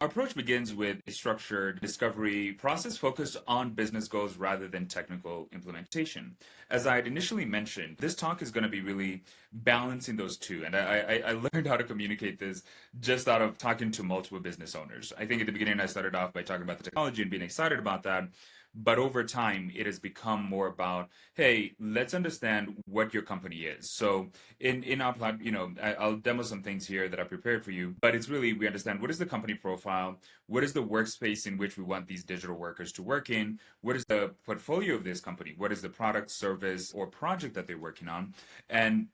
Our approach begins with a structured discovery process focused on business goals rather than technical implementation. As I had initially mentioned, this talk is going to be really balancing those two. And I learned how to communicate this just out of talking to multiple business owners. I think at the beginning, I started off by talking about the technology and being excited about that. But over time, it has become more about, hey, let's understand what your company is. So in our platform, I'll demo some things here that I prepared for you, but it's really, we understand what is the company profile, what is the workspace in which we want these digital workers to work in, what is the portfolio of this company, what is the product, service, or project that they're working on, and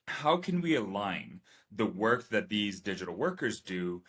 how can we align the work that these digital workers do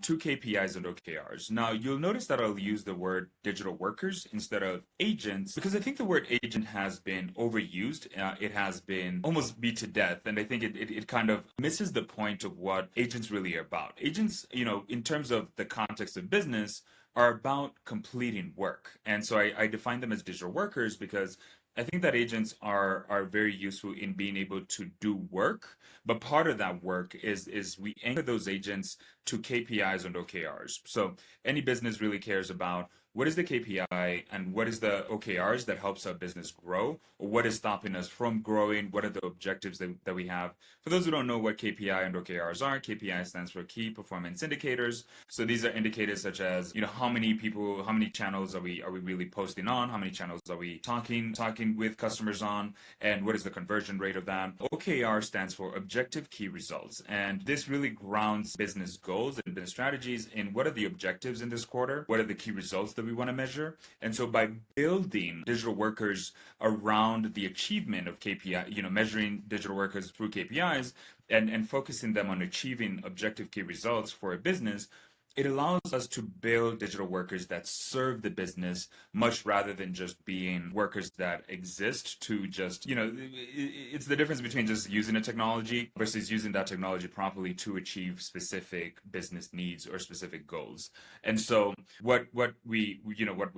to KPIs and OKRs? Now, you'll notice that I'll use the word digital workers instead of agents because I think the word agent has been overused. It has been almost beat to death. And I think it kind of misses the point of what agents really are about. Agents, in terms of the context of business, are about completing work. And so I define them as digital workers because I think that agents are very useful in being able to do work, but part of that work is we anchor those agents to KPIs and OKRs. So any business really cares about what is the KPI and what is the OKRs that helps our business grow, or what is stopping us from growing, what are the objectives that we have. For those who don't know what KPI and OKRs are, KPI stands for key performance indicators. So these are indicators such as, how many people, how many channels are we really posting on, how many channels are we talking with customers on, and what is the conversion rate of that. OKR stands for objective key results, and this really grounds business goals and business strategies in what are the objectives in this quarter, what are the key results that we want to measure. And so by building digital workers around the achievement of KPI, measuring digital workers through KPIs and focusing them on achieving objective key results for a business, it allows us to build digital workers that serve the business much rather than just being workers that exist to just, it's the difference between just using a technology versus using that technology properly to achieve specific business needs or specific goals. And so what we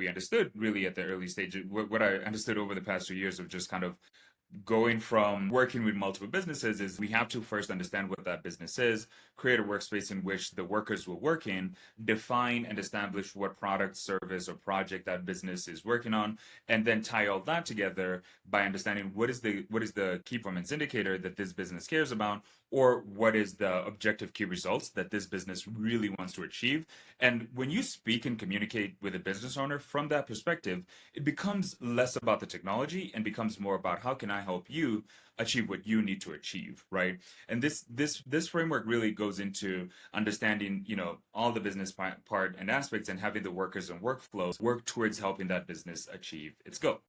understood really at the early stage, what I understood over the past 2 years of just kind of going from working with multiple businesses is we have to first understand what that business is, create a workspace in which the workers will work in, define and establish what product, service, or project that business is working on, and then tie all that together by understanding what is the key performance indicator that this business cares about, or what is the objective key results that this business really wants to achieve. And when you speak and communicate with a business owner from that perspective, it becomes less about the technology and becomes more about how can I help you achieve what you need to achieve, right? And this framework really goes into understanding, all the business part and aspects and having the workers and workflows work towards helping that business achieve its goal.